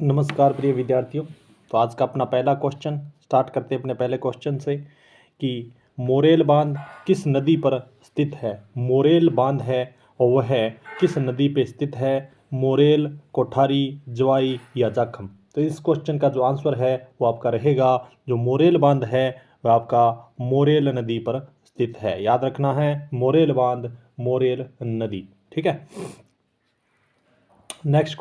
नमस्कार प्रिय विद्यार्थियों। तो आज का अपना पहला क्वेश्चन स्टार्ट करते हैं अपने पहले क्वेश्चन से कि मोरेल बांध किस नदी पर स्थित है। मोरेल बांध है और वह किस नदी पे स्थित है। मोरेल, कोठारी, जवाई या जाखम। तो इस क्वेश्चन का जो आंसर है वो आपका रहेगा, जो मोरेल बांध है वह आपका मोरेल नदी पर स्थित है। याद रखना है, मोरेल बांध मोरेल नदी। ठीक है। नेक्स्ट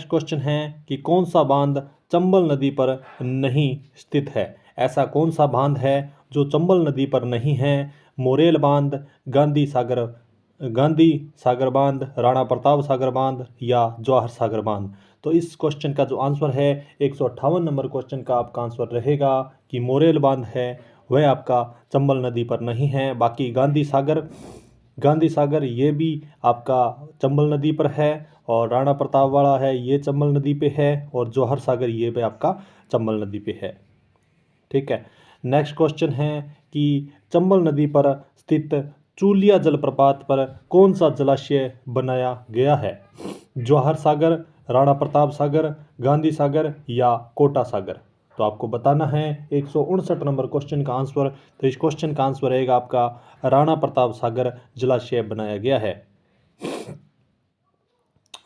क्वेश्चन है कि कौन सा बांध चंबल नदी पर नहीं स्थित है। ऐसा कौन सा बांध है जो चंबल नदी पर नहीं है। मोरेल बांध, गांधी सागर बांध, राणा प्रताप सागर बांध या जवाहर सागर बांध। तो इस क्वेश्चन का जो आंसर है 158 नंबर क्वेश्चन का आपका आंसर रहेगा कि मोरेल बांध है वह आपका चंबल नदी पर नहीं है। बाकी गांधी सागर ये भी आपका चंबल नदी पर है, और राणा प्रताप वाला है ये चंबल नदी पे है, और जौहर सागर ये भी आपका चंबल नदी पे है। ठीक है। नेक्स्ट क्वेश्चन है कि चंबल नदी पर स्थित चूलिया जलप्रपात पर कौन सा जलाशय बनाया गया है। जौहर सागर, राणा प्रताप सागर, गांधी सागर या कोटा सागर। तो आपको बताना है 159 नंबर क्वेश्चन का आंसर। तो इस क्वेश्चन का आंसर रहेगा आपका राणा प्रताप सागर जलाशय बनाया गया है।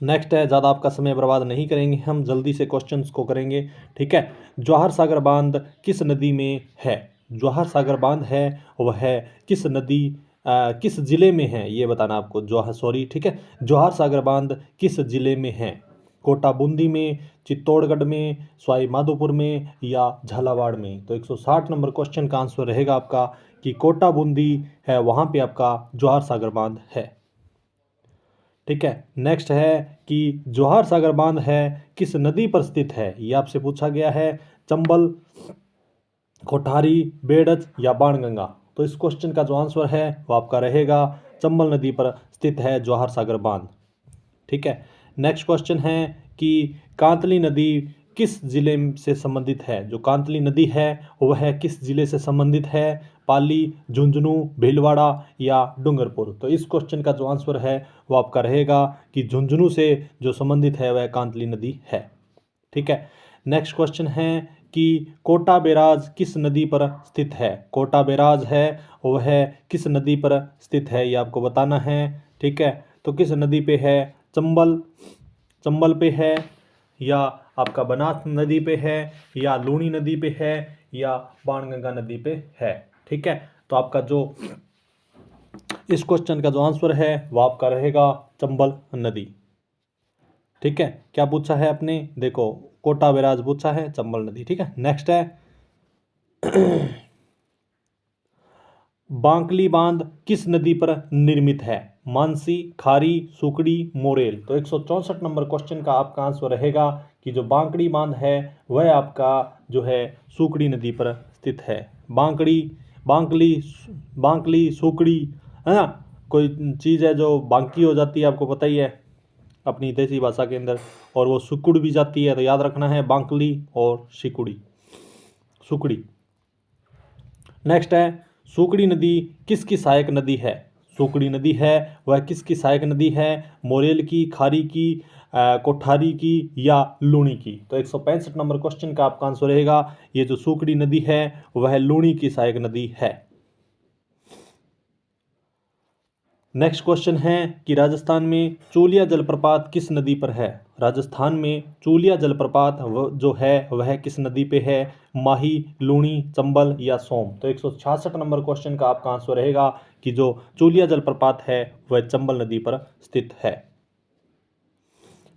नेक्स्ट है, ज़्यादा आपका समय बर्बाद नहीं करेंगे, हम जल्दी से क्वेश्चंस को करेंगे। ठीक है। जवाहर सागर बांध किस नदी में है। जवाहर सागर बांध है वह है किस जिले में है ये बताना आपको। ठीक है। जवाहर सागर बांध किस जिले में है। कोटा बूंदी में, चित्तौड़गढ़ में, सवाई माधोपुर में या झालावाड़ में। तो 160 नंबर क्वेश्चन का आंसर रहेगा आपका कि कोटा बूंदी है, वहाँ पे आपका जवाहर सागर बांध है। ठीक है। नेक्स्ट है कि जवाहर सागर बांध है किस नदी पर स्थित है। ये आपसे पूछा गया है। चंबल, कोठारी, बेड़च या बाणगंगा। तो इस क्वेश्चन का जो आंसर है वो आपका रहेगा चंबल नदी पर स्थित है जवाहर सागर बांध। ठीक है। नेक्स्ट क्वेश्चन है कि कांतली नदी किस जिले से संबंधित है। जो कांतली नदी है वह किस जिले से संबंधित है। पाली, झुंझुनू, भीलवाड़ा या डूंगरपुर। तो इस क्वेश्चन का जो आंसर है वो आपका रहेगा कि झुंझुनू से जो संबंधित है वह कांतली नदी है। ठीक है। नेक्स्ट क्वेश्चन है कि कोटा बैराज किस नदी पर स्थित है। कोटा बैराज है वह किस नदी पर स्थित है ये आपको बताना है। ठीक है। तो किस नदी पे है। चंबल पे है, या आपका बनास नदी पे है, या लूनी नदी पे है, या बाणगंगा नदी पे है। ठीक है। तो आपका जो इस क्वेश्चन का जो आंसर है वो आपका रहेगा चंबल नदी। ठीक है। क्या पूछा है आपने, देखो कोटा बैराज पूछा है, चंबल नदी। ठीक है। नेक्स्ट है बांकली बांध किस नदी पर निर्मित है। मानसी, खारी, सुकड़ी, मोरेल। तो 164 नंबर क्वेश्चन का आपका आंसर रहेगा कि जो बांकड़ी बांध है वह आपका जो है सुकड़ी नदी पर स्थित है। बांकली सुकड़ी है ना, कोई चीज़ है जो बांकी हो जाती है, आपको पता ही है अपनी देसी भाषा के अंदर, और वो सुकुड़ भी जाती है। तो याद रखना है बांकली और सुकड़ी। नेक्स्ट है, सुकड़ी नदी किसकी सहायक नदी है। सुकड़ी नदी है वह किसकी सहायक नदी है। मोरेल की, खारी की, कोठारी की या लूणी की। तो 165 नंबर क्वेश्चन का आपका आंसर रहेगा ये जो सुकड़ी नदी है वह लूणी की सहायक नदी है। नेक्स्ट क्वेश्चन है कि राजस्थान में चूलिया जलप्रपात किस नदी पर है। राजस्थान में चूलिया जलप्रपात जो है वह किस नदी पे है। माही, लूणी, चंबल या सोम। तो 166 नंबर क्वेश्चन का आपका आंसर रहेगा कि जो चूलिया जलप्रपात है वह चंबल नदी पर स्थित है।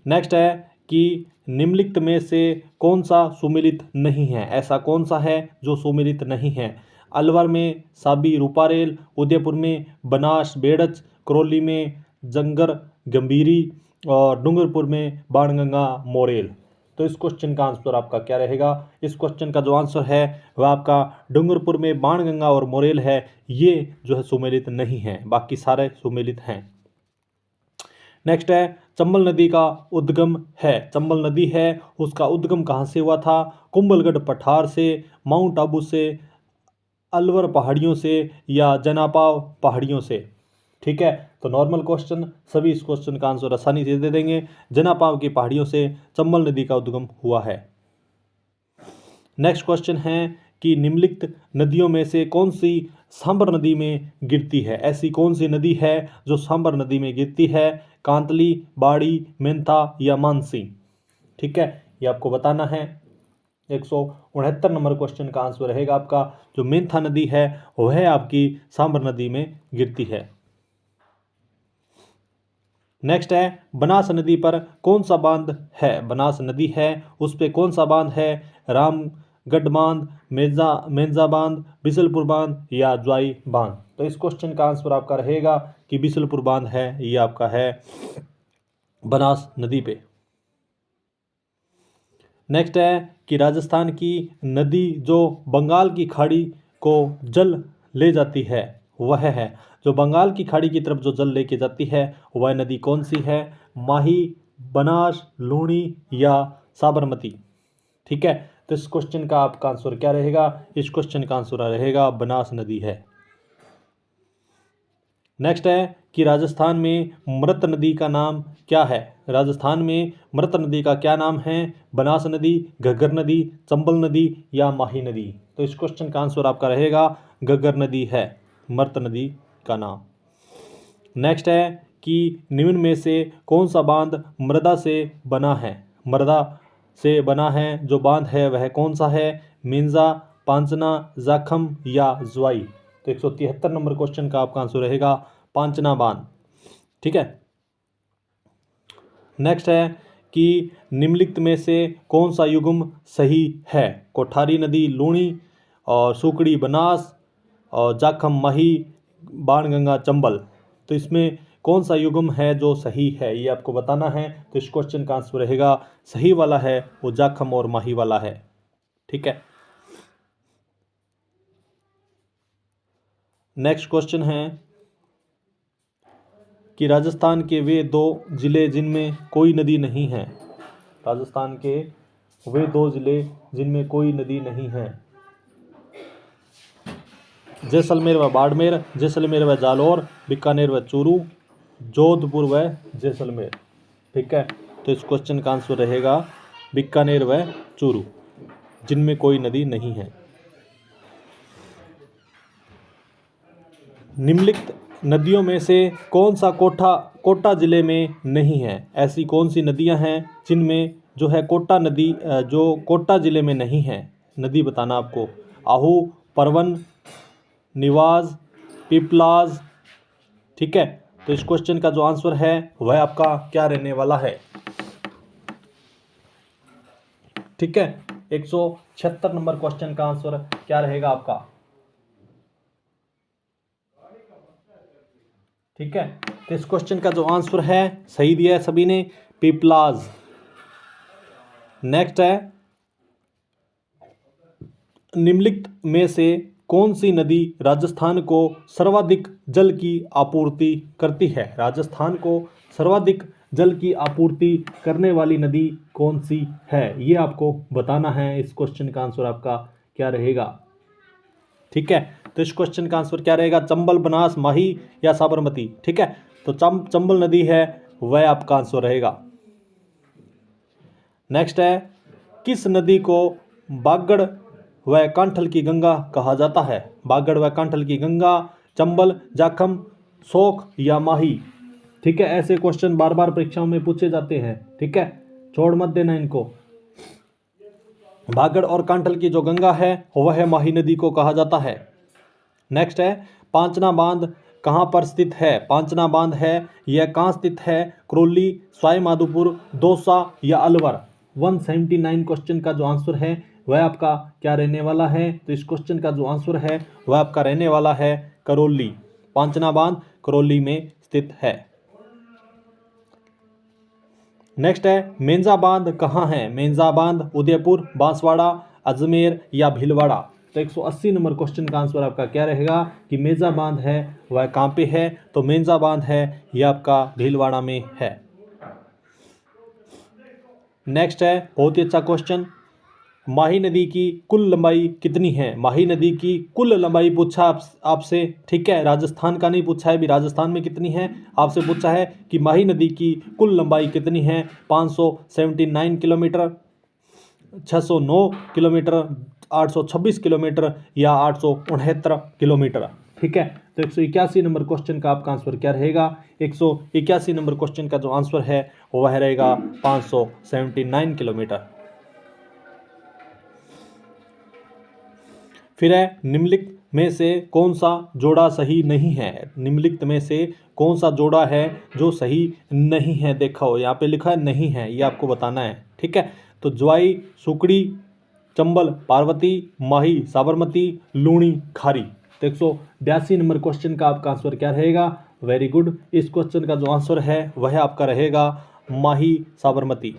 नेक्स्ट है कि निम्नलिखित में से कौन सा सुमेलित नहीं है। ऐसा कौन सा है जो सुमेलित नहीं है। अलवर में साबी रूपारेल, उदयपुर में बनास बेड़च, करौली में जंगर गंभीरी और डूंगरपुर में बाणगंगा मोरेल। तो इस क्वेश्चन का आंसर आपका क्या रहेगा। इस क्वेश्चन का जो आंसर है वह आपका डूंगरपुर में बाणगंगा और मोरेल है, ये जो है सुमेलित नहीं है, बाकी सारे सुमेलित हैं। नेक्स्ट है, चंबल नदी का उद्गम है। चंबल नदी है उसका उद्गम कहाँ से हुआ था। कुंभलगढ़ पठार से, माउंट आबू से, अलवर पहाड़ियों से या जनापाव पहाड़ियों से। ठीक है, तो नॉर्मल क्वेश्चन, सभी इस क्वेश्चन का आंसर आसानी से दे देंगे। जनापाव की पहाड़ियों से चंबल नदी का उद्गम हुआ है। नेक्स्ट क्वेश्चन है कि निम्नलिखित नदियों में से कौन सी सांबर नदी में गिरती है। ऐसी कौन सी नदी है जो सांबर नदी में गिरती है। कांतली, बाड़ी, मेंथा या मानसी। ठीक है, ये आपको बताना है। 169 नंबर क्वेश्चन का आंसर रहेगा आपका जो मेंथा नदी है वह आपकी सांबर नदी में गिरती है। नेक्स्ट है बनास नदी पर कौन सा बांध है। बनास नदी है उस पर कौन सा बांध है। रामगढ़ बांध, मेंजा बांध, बिसलपुर बांध या ज्वाई बांध। तो इस क्वेश्चन का आंसर आपका रहेगा कि बिसलपुर बांध है, ये आपका है बनास नदी पे। नेक्स्ट है कि राजस्थान की नदी जो बंगाल की खाड़ी को जल ले जाती है वह है। जो बंगाल की खाड़ी की तरफ जो जल लेके जाती है वह नदी कौन सी है। माही, बनास, लूणी या साबरमती। ठीक है, तो इस क्वेश्चन का आपका आंसर क्या रहेगा। इस क्वेश्चन का आंसर रहेगा बनास नदी है। नेक्स्ट है कि राजस्थान में मृत नदी का नाम क्या है। राजस्थान में मृत नदी का क्या नाम है। बनास नदी, घग्गर नदी, चंबल नदी या माही नदी। तो इस क्वेश्चन का आंसर आपका रहेगा घग्गर नदी है मृत नदी का नाम। नेक्स्ट है कि निम्न में से कौन सा बांध मृदा से बना है। मृदा से बना है जो बांध है वह कौन सा है। मेंजा, पांचना, जाखम या ज्वाई। तो 173 नंबर क्वेश्चन का आपका आंसर रहेगा पांचना बांध। ठीक है, नेक्स्ट है कि निम्नलिखित में से कौन सा युग्म सही है। कोठारी नदी लूणी और सुकड़ी बनास और जाखम माही, बाणगंगा चंबल। तो इसमें कौन सा युग्म है जो सही है ये आपको बताना है। तो इस क्वेश्चन का आंसर रहेगा सही वाला है वो जाखम और माही वाला है। ठीक है, नेक्स्ट क्वेश्चन है कि राजस्थान के वे दो जिले जिनमें कोई नदी नहीं है। राजस्थान के वे दो जिले जिनमें कोई नदी नहीं है। जैसलमेर व बाड़मेर, जैसलमेर व जालौर, बीकानेर व चूरू, जोधपुर व जैसलमेर। ठीक है, तो इस क्वेश्चन का आंसर रहेगा बीकानेर व चूरू जिनमें कोई नदी नहीं है। निम्नलिखित नदियों में से कौन सा कोटा जिले में नहीं है। ऐसी कौन सी नदियां हैं जिनमें जो है कोटा नदी जो कोटा जिले में नहीं है। नदी बताना आपको। आहू, परवन, निवाज, पिपलाज। ठीक है, तो इस क्वेश्चन का जो आंसर है वह आपका क्या रहने वाला है। ठीक है, 176 नंबर क्वेश्चन का आंसर क्या रहेगा आपका। ठीक है, तो इस क्वेश्चन का जो आंसर है सही दिया है सभी ने, पिपलाज। नेक्स्ट है निम्नलिखित में से कौन सी नदी राजस्थान को सर्वाधिक जल की आपूर्ति करती है। राजस्थान को सर्वाधिक जल की आपूर्ति करने वाली नदी कौन सी है ये आपको बताना है। इस क्वेश्चन का आंसर आपका क्या रहेगा। ठीक है, तो इस क्वेश्चन का आंसर क्या रहेगा। चंबल, बनास, माही या साबरमती। ठीक है, तो चंबल नदी है वह आपका आंसर रहेगा। नेक्स्ट है किस नदी को बागड़ व कांठल की गंगा कहा जाता है। बागड़ व कांठल की गंगा, चंबल, जाखम, सोख या माही। ठीक है, ऐसे क्वेश्चन बार बार परीक्षाओं में पूछे जाते हैं। ठीक है, छोड़ मत देना इनको। बागड़ और कांठल की जो गंगा है वह माही नदी को कहा जाता है। नेक्स्ट है पांचना बांध कहाँ पर स्थित है। पांचना बांध है यह कहाँ स्थित है। करौली, सवाई माधोपुर, दौसा या अलवर। 179 क्वेश्चन का जो आंसर है वह आपका क्या रहने वाला है। तो इस क्वेश्चन का जो आंसर है वह आपका रहने वाला है करौली। पांचना बांध करौली में स्थित है। नेक्स्ट है मेंजा बांध कहाँ है। मेंजा बांध उदयपुर, बांसवाड़ा, अजमेर या भीलवाड़ा। तो 180 नंबर क्वेश्चन का आंसर आपका क्या रहेगा कि मेंजा बांध है वह कहाँ पे है। तो मेंजा बांध है यह आपका भीलवाड़ा में है। नेक्स्ट है बहुत ही अच्छा क्वेश्चन माही नदी की कुल लंबाई कितनी है? माही नदी की कुल लंबाई पूछा आपसे, ठीक है, राजस्थान का नहीं पूछा है, भी राजस्थान में कितनी है आपसे पूछा है कि माही नदी की कुल लंबाई कितनी है? 579 किलोमीटर, 609 किलोमीटर, 826 किलोमीटर या 869 किलोमीटर। ठीक है, तो 181 नंबर क्वेश्चन का आपका आंसर क्या रहेगा? 181 नंबर क्वेश्चन का जो आंसर है वह रहेगा 579 किलोमीटर। फिर है, निम्नलिखित में से कौन सा जोड़ा सही नहीं है? निम्नलिखित में से कौन सा जोड़ा है जो सही नहीं है? देखो यहाँ पे लिखा है नहीं है, ये आपको बताना है। ठीक है, तो ज्वाई सुकड़ी, चंबल पार्वती, माही साबरमती, लूणी खारी। तो 182 नंबर क्वेश्चन का आपका आंसर क्या रहेगा? वेरी गुड, इस क्वेश्चन का जो आंसर है वह आपका रहेगा माही साबरमती।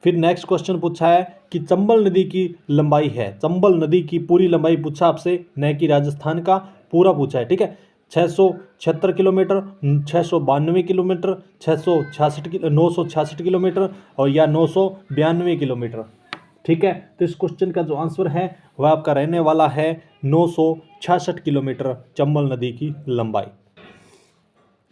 फिर नेक्स्ट क्वेश्चन पूछा है कि चंबल नदी की लंबाई है, चंबल नदी की पूरी लंबाई पूछा आपसे, न कि राजस्थान का पूरा पूछा है। ठीक है, 676 किलोमीटर, 692 किलोमीटर, 966 किलोमीटर और या 992 किलोमीटर। ठीक है, तो इस क्वेश्चन का जो आंसर है वह आपका रहने वाला है 966 किलोमीटर चंबल नदी की लंबाई।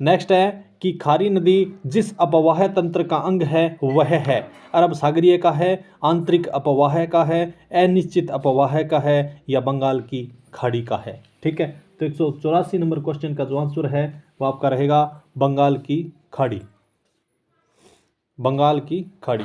नेक्स्ट है कि खारी नदी जिस अपवाह तंत्र का अंग है वह है अरब सागरीय का है, आंतरिक अपवाह का है, अनिश्चित अपवाह का है या बंगाल की खाड़ी का है। ठीक है, तो 184 नंबर क्वेश्चन का जो आंसर है वो आपका रहेगा बंगाल की खाड़ी, बंगाल की खाड़ी।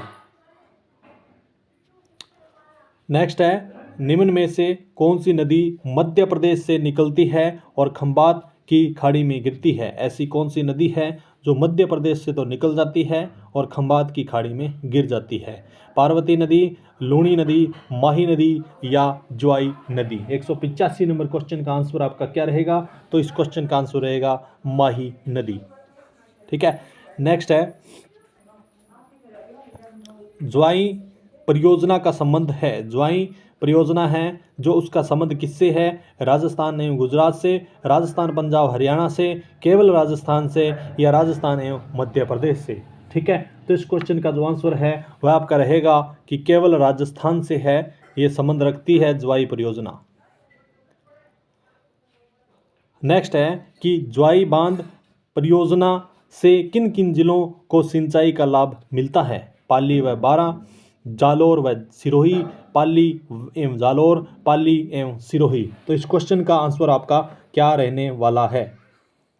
नेक्स्ट है, निम्न में से कौन सी नदी मध्य प्रदेश से निकलती है और खंबात की खाड़ी में गिरती है? ऐसी कौन सी नदी है जो मध्य प्रदेश से तो निकल जाती है और खंबात की खाड़ी में गिर जाती है? पार्वती नदी, लूणी नदी, माही नदी या ज्वाई नदी। 185 नंबर क्वेश्चन का आंसर आपका क्या रहेगा? तो इस क्वेश्चन का आंसर रहेगा माही नदी। ठीक है, नेक्स्ट है, ज्वाई परियोजना का संबंध है, ज्वाई परियोजना है जो उसका संबंध किससे है? राजस्थान एवं गुजरात से, राजस्थान पंजाब हरियाणा से, केवल राजस्थान से या राजस्थान एवं मध्य प्रदेश से। ठीक है, तो इस क्वेश्चन का जो आंसर है वह आपका रहेगा कि केवल राजस्थान से है, ये संबंध रखती है ज्वाई परियोजना। नेक्स्ट है कि ज्वाई बांध परियोजना से किन किन जिलों को सिंचाई का लाभ मिलता है? पाली व बारां, जालोर व सिरोही, पाली एवं जालोर, पाली एवं सिरोही। तो इस क्वेश्चन का आंसर आपका क्या रहने वाला है?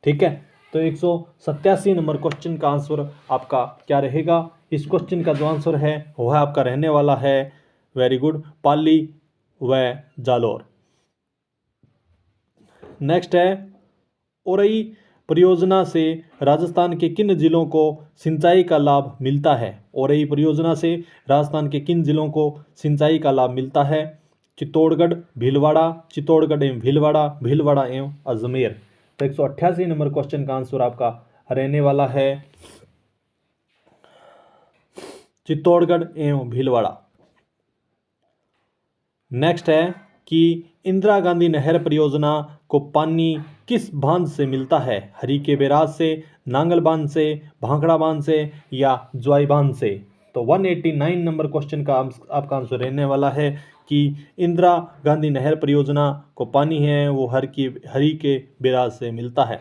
ठीक है, तो 187 नंबर क्वेश्चन का आंसर आपका क्या रहेगा? इस क्वेश्चन का जो आंसर है वह आपका रहने वाला है, वेरी गुड, पाली व जालोर। नेक्स्ट है, ओरई परियोजना से राजस्थान के किन जिलों को सिंचाई का लाभ मिलता है? ओरई परियोजना से राजस्थान के किन जिलों को सिंचाई का लाभ मिलता है? चित्तौड़गढ़, भीलवाड़ा, चित्तौड़गढ़ एवं भीलवाड़ा, भीलवाड़ा एवं अजमेर। तो 188 नंबर क्वेश्चन का आंसर आपका रहने वाला है चित्तौड़गढ़ एवं भीलवाड़ा। नेक्स्ट है कि इंदिरा गांधी नहर परियोजना को पानी किस बांध से मिलता है? हरीके बैराज से, नांगल बांध से, भांखड़ा बांध से या ज्वाई बांध से? तो 189 नंबर क्वेश्चन का आपका आंसर रहने वाला है कि इंदिरा गांधी नहर परियोजना को पानी है वो हरीके बैराज से मिलता है।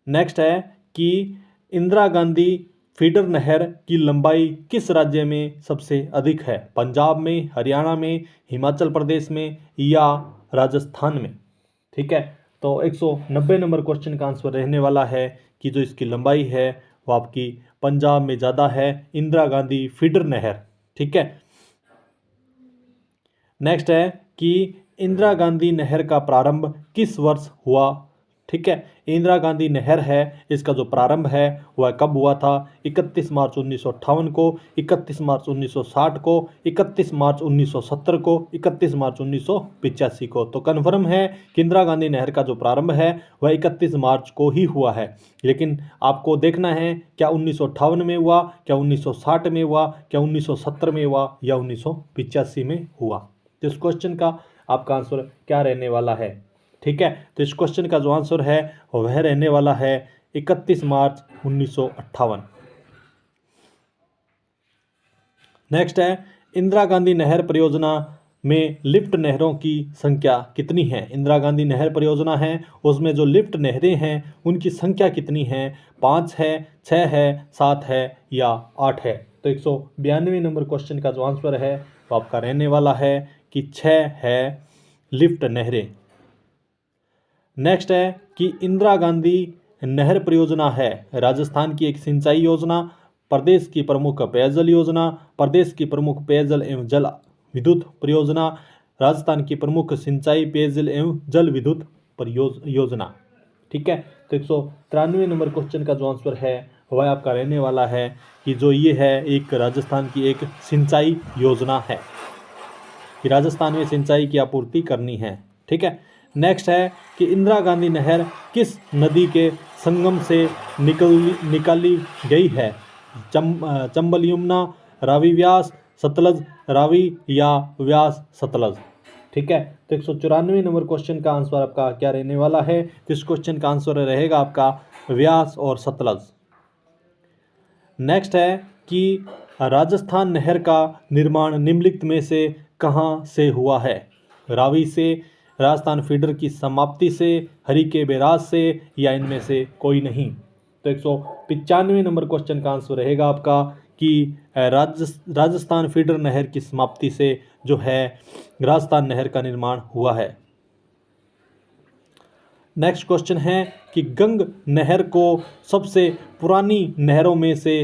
नेक्स्ट है कि इंदिरा गांधी फीडर नहर की लंबाई किस राज्य में सबसे अधिक है? पंजाब में, हरियाणा में, हिमाचल प्रदेश में या राजस्थान में? ठीक है, तो 190 नंबर क्वेश्चन का आंसर रहने वाला है कि जो इसकी लंबाई है वो आपकी पंजाब में ज़्यादा है, इंदिरा गांधी फीडर नहर। ठीक है, नेक्स्ट है कि इंदिरा गांधी नहर का प्रारंभ किस वर्ष हुआ? ठीक है, इंदिरा गांधी नहर है इसका जो प्रारंभ है वह कब हुआ था? 31 मार्च 1958 को, 31 मार्च 1960 को, 31 मार्च 1970 को, 31 मार्च 1985 को। तो कन्फर्म है कि इंदिरा गांधी नहर का जो प्रारंभ है वह 31 मार्च को ही हुआ है, लेकिन आपको देखना है क्या 1958 में हुआ, क्या 1960 में हुआ, क्या 1970 में हुआ या 1985 में हुआ। तो इस क्वेश्चन का आपका आंसर क्या रहने वाला है? ठीक है, तो इस क्वेश्चन का जो आंसर है वह रहने वाला है 31 मार्च 1958। नेक्स्ट है इंदिरा गांधी नहर परियोजना में लिफ्ट नहरों की संख्या कितनी है। इंदिरा गांधी नहर परियोजना है उसमें जो लिफ्ट नहरें हैं उनकी संख्या कितनी है, 5 है, 6 है, 7 है या 8 है। तो 192 नंबर क्वेश्चन का जो आंसर है वो आपका रहने वाला है कि 6 है लिफ्ट नहरें। नेक्स्ट है कि इंदिरा गांधी नहर परियोजना है राजस्थान की एक सिंचाई योजना, प्रदेश की प्रमुख पेयजल योजना, प्रदेश की प्रमुख पेयजल एवं जल विद्युत परियोजना, राजस्थान की प्रमुख सिंचाई पेयजल एवं जल विद्युत योजना। ठीक है, तो 193 नंबर क्वेश्चन का जो आंसर है वह आपका रहने वाला है कि जो ये है एक राजस्थान की एक सिंचाई योजना है कि राजस्थान में सिंचाई की आपूर्ति करनी है। ठीक है, नेक्स्ट है कि इंदिरा गांधी नहर किस नदी के संगम से निकाली गई है, चंबल यमुना, रावी व्यास, सतलज रावी या व्यास सतलज। ठीक है, तो 194 नंबर क्वेश्चन का आंसर आपका क्या रहने वाला है, तो इस क्वेश्चन का आंसर रहेगा आपका व्यास और सतलज। नेक्स्ट है कि राजस्थान नहर का निर्माण निम्नलिखित में से कहाँ से हुआ है, रावी से, राजस्थान फीडर की समाप्ति से, हरिके बैराज से या इनमें से कोई नहीं। तो 195 नंबर क्वेश्चन का आंसर रहेगा आपका कि राजस्थान फीडर नहर की समाप्ति से जो है राजस्थान नहर का निर्माण हुआ है। नेक्स्ट क्वेश्चन है कि गंग नहर को सबसे पुरानी नहरों में से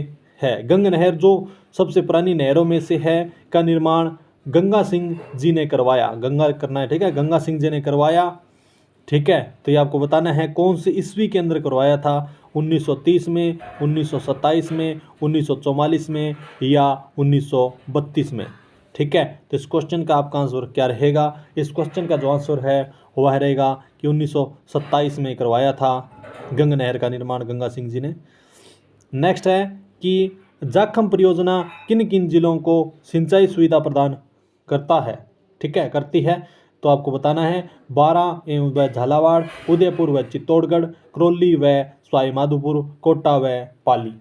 है, गंग नहर जो सबसे पुरानी नहरों में से है का निर्माण गंगा सिंह जी ने करवाया, गंगा करना है। ठीक है, गंगा सिंह जी ने करवाया। ठीक है, तो ये आपको बताना है कौन सी ईस्वी के अंदर करवाया था, 1930 में, 1927 में, 1944 में या 1932 में। ठीक है, तो इस क्वेश्चन का आपका आंसर क्या रहेगा, इस क्वेश्चन का जो आंसर है वह रहेगा कि 1927 में करवाया था गंग नहर का निर्माण गंगा सिंह जी ने। नेक्स्ट है कि जाखम परियोजना किन किन जिलों को सिंचाई सुविधा प्रदान करता है। ठीक है, करती है, तो आपको बताना है 12 एवं व झालावाड़, उदयपुर व चित्तौड़गढ़, करौली व सवाई माधोपुर, कोटा व पाली।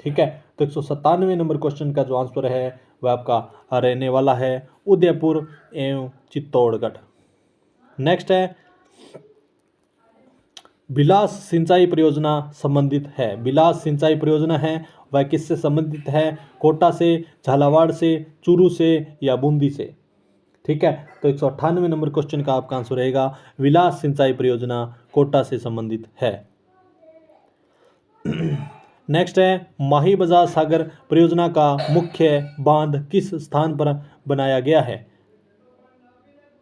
ठीक है, तो 197 नंबर क्वेश्चन का जो आंसर है वह आपका रहने वाला है उदयपुर एवं चित्तौड़गढ़। नेक्स्ट है बिलास सिंचाई परियोजना संबंधित है, बिलास सिंचाई परियोजना है वह किससे संबंधित है, कोटा से, झालावाड़ से, चूरू से या बूंदी से। ठीक है, तो 198 नंबर क्वेश्चन का आपका आंसर रहेगा विलास सिंचाई परियोजना कोटा से संबंधित है। नेक्स्ट है माही बजाज सागर परियोजना का मुख्य बांध किस स्थान पर बनाया गया है,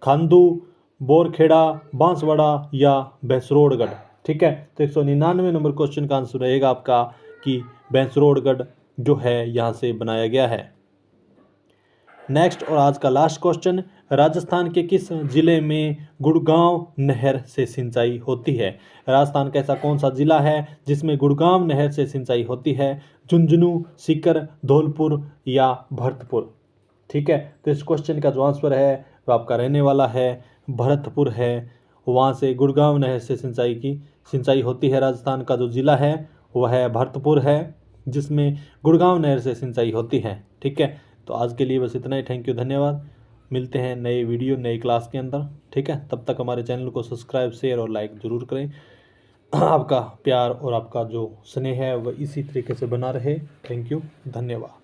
खांदू, बोरखेड़ा, बांसवाड़ा या भैंसरोडगढ़। ठीक है, तो 199 नंबर क्वेश्चन का आंसर रहेगा आपका कि भैंसरोडगढ़ जो है यहाँ से बनाया गया है। नेक्स्ट और आज का लास्ट क्वेश्चन, राजस्थान के किस जिले में गुड़गांव नहर से सिंचाई होती है, राजस्थान का ऐसा कौन सा जिला है जिसमें गुड़गांव नहर से सिंचाई होती है, झुंझुनू, सीकर, धौलपुर या भरतपुर। ठीक है, तो इस क्वेश्चन का जो आंसर है वो आपका रहने वाला है भरतपुर है, वहाँ से गुड़गांव नहर से सिंचाई होती है। राजस्थान का जो ज़िला है वह है भरतपुर है जिसमें गुड़गांव नहर से सिंचाई होती है। ठीक है, तो आज के लिए बस इतना ही। थैंक यू, धन्यवाद। मिलते हैं नए वीडियो नई क्लास के अंदर। ठीक है, तब तक हमारे चैनल को सब्सक्राइब, शेयर और लाइक ज़रूर करें। आपका प्यार और आपका जो स्नेह है वह इसी तरीके से बना रहे। थैंक यू, धन्यवाद।